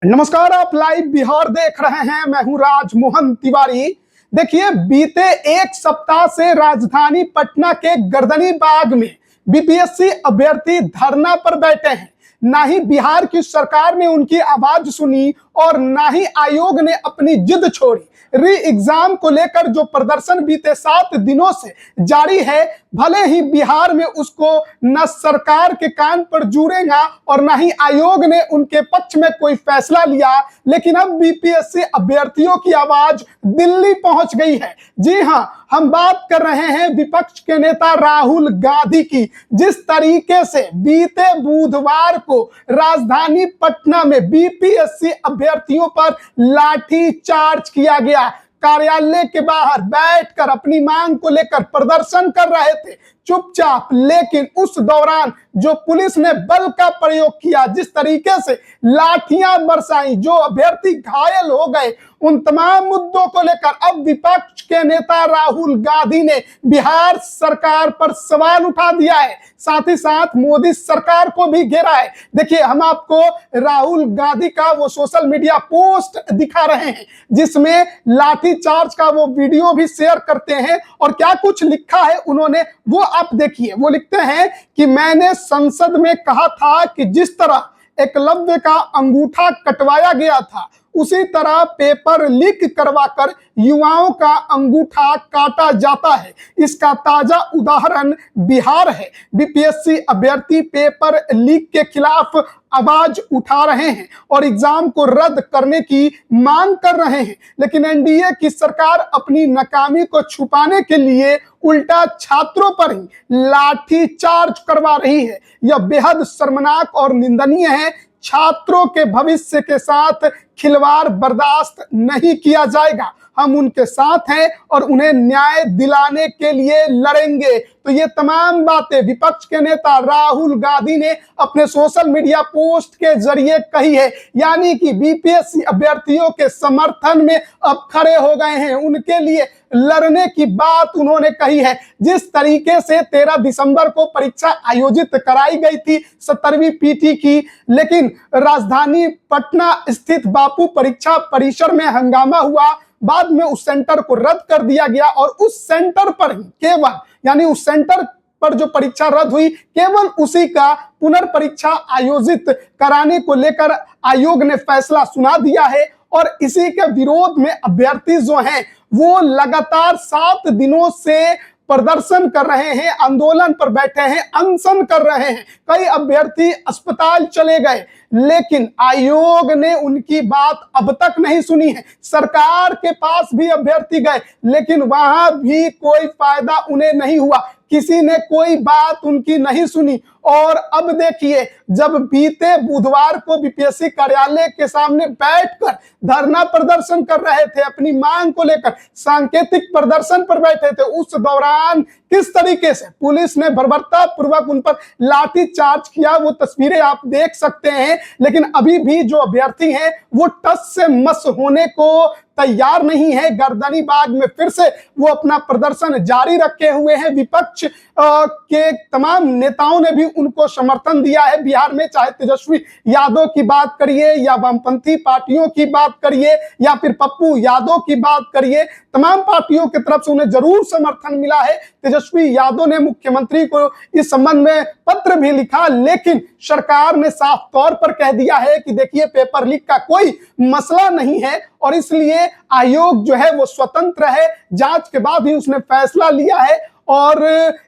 नमस्कार, आप लाइव बिहार देख रहे हैं। मैं हूं राजमोहन तिवारी। देखिए, बीते एक सप्ताह से राजधानी पटना के गर्दनी बाग में बीपीएससी अभ्यर्थी धरना पर बैठे हैं। ना ही बिहार की सरकार ने उनकी आवाज सुनी और ना ही आयोग ने अपनी जिद छोड़ी। री एग्जाम को लेकर जो प्रदर्शन बीते 7 दिनों से जारी है, भले ही बिहार में उसको न सरकार के कान पर जुड़ेगा और न ही आयोग ने उनके पक्ष में कोई फैसला लिया, लेकिन अब बीपीएससी अभ्यर्थियों की आवाज दिल्ली पहुंच गई है। जी हां, हम बात कर रहे हैं विपक्ष के नेता राहुल गांधी की। जिस तरीके से बीते बुधवार को राजधानी पटना में बीपीएससी अभ्यर्थियों पर लाठी चार्ज किया गया, कार्यालय के बाहर बैठकर अपनी मांग को लेकर प्रदर्शन कर रहे थे चुपचाप, लेकिन उस दौरान जो पुलिस ने बल का प्रयोग किया, जिस तरीके से लाठियां बरसाई, जो अभ्यर्थी घायल हो गए, उन तमाम मुद्दों को लेकर अब विपक्ष के नेता राहुल गांधी ने बिहार सरकार पर सवाल उठा दिया है, साथ ही साथ मोदी सरकार को भी घेरा है। देखिए, हम आपको राहुल गांधी का वो सोशल मीडिया पोस्ट दिखा रहे हैं जिसमें लाठी चार्ज का वो वीडियो भी शेयर करते हैं, और क्या कुछ लिखा है उन्होंने वो आप देखिए। वो लिखते हैं कि मैंने संसद में कहा था कि जिस तरह एकलव्य का अंगूठा कटवाया गया था, उसी तरह पेपर लीक करवाकर युवाओं का अंगूठा काटा जाता है। इसका ताजा उदाहरण बिहार है। बीपीएससी अभ्यर्थी पेपर लीक के खिलाफ आवाज उठा रहे हैं और एग्जाम को रद्द करने की मांग कर रहे हैं, लेकिन एनडीए की सरकार अपनी नाकामी को छुपाने के लिए उल्टा छात्रों पर ही लाठी चार्ज करवा रही है। यह बेहद शर्मनाक और निंदनीय है। छात्रों के भविष्य के साथ खिलवाड़ बर्दाश्त नहीं किया जाएगा। हम उनके साथ हैं और उन्हें न्याय दिलाने के लिए लड़ेंगे। तो ये तमाम बातें विपक्ष के नेता राहुल गांधी ने अपने सोशल मीडिया पोस्ट के जरिए कही है, यानी कि बीपीएससी अभ्यर्थियों के समर्थन में अब खड़े हो गए हैं, उनके लिए लड़ने की बात उन्होंने कही है। जिस तरीके से 13 दिसंबर को परीक्षा आयोजित कराई गई थी 17वीं पीटी की, लेकिन राजधानी पटना स्थित बापू परीक्षा परिसर में हंगामा हुआ। बाद में उस सेंटर को रद्द कर दिया गया और उस सेंटर पर ही केवल, यानी उस सेंटर पर जो परीक्षा रद्द हुई, केवल उसी का पुनर्परीक्षा आयोजित कराने को लेकर आयोग ने फैसला सुना दिया है। और इसी के विरोध में अभ्यर्थी जो हैं वो लगातार 7 दिनों से प्रदर्शन कर रहे हैं, आंदोलन पर बैठे हैं, अनशन कर रहे हैं। कई अभ्यर्थी अस्पताल चले गए, लेकिन आयोग ने उनकी बात अब तक नहीं सुनी है। सरकार के पास भी अभ्यर्थी गए, लेकिन वहां भी कोई फायदा उन्हें नहीं हुआ, किसी ने कोई बात उनकी नहीं सुनी। और अब देखिए, जब बीते बुधवार को बीपीएससी कार्यालय के सामने बैठकर धरना प्रदर्शन कर रहे थे, अपनी मांग को लेकर सांकेतिक प्रदर्शन पर बैठे थे, उस दौरान किस तरीके से पुलिस ने बर्बरता पूर्वक उन पर लाठी चार्ज किया, वो तस्वीरें आप देख सकते हैं। लेकिन अभी भी जो अभ्यर्थी हैं वो टस से मस होने को तैयार नहीं है। गर्दनी बाग में फिर से वो अपना प्रदर्शन जारी रखे हुए हैं। विपक्ष के तमाम नेताओं ने भी उनको समर्थन दिया है बिहार में, चाहे तेजस्वी यादव की बात करिए या वामपंथी पार्टियों की बात करिए या फिर पप्पू यादव की बात करिए, तमाम पार्टियों की तरफ से उन्हें जरूर समर्थन मिला है। तेजस्वी यादव ने मुख्यमंत्री को इस संबंध में पत्र भी लिखा, लेकिन सरकार ने साफ तौर पर कह दिया है कि देखिए, पेपर लीक का कोई मसला नहीं है और इसलिए आयोग जो है वो स्वतंत्र है, जांच के बाद ही उसने फैसला लिया है। और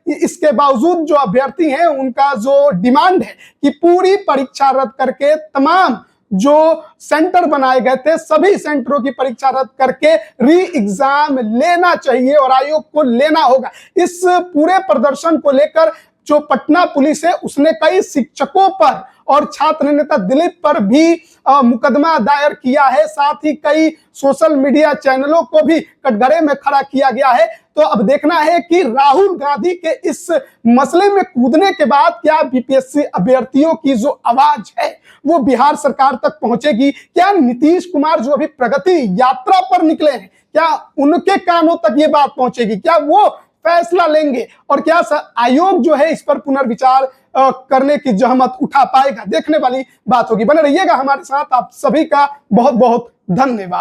इसके बावजूद जो अभ्यर्थी हैं उनका जो डिमांड है कि पूरी परीक्षा रद्द करके तमाम जो सेंटर बनाए गए थे, सभी सेंटरों की परीक्षा रद्द करके री एग्जाम लेना चाहिए और आयोग को लेना होगा। इस पूरे प्रदर्शन को लेकर जो पटना पुलिस है उसने कई शिक्षकों पर और छात्र नेता दिलीप पर भी मुकदमा दायर किया है, साथ ही कई सोशल मीडिया चैनलों को भी कटघरे में खड़ा किया गया है। तो अब देखना है कि राहुल गांधी के इस मसले में कूदने के बाद क्या बीपीएससी अभ्यर्थियों की जो आवाज है वो बिहार सरकार तक पहुंचेगी। क्या नीतीश कुमार जो अभी प्रगति यात्रा पर निकले हैं, क्या उनके कानों तक ये बात पहुंचेगी, क्या वो फैसला लेंगे और क्या आयोग जो है इस पर पुनर्विचार करने की जहमत उठा पाएगा, देखने वाली बात होगी। बने रहिएगा हमारे साथ। आप सभी का बहुत बहुत धन्यवाद।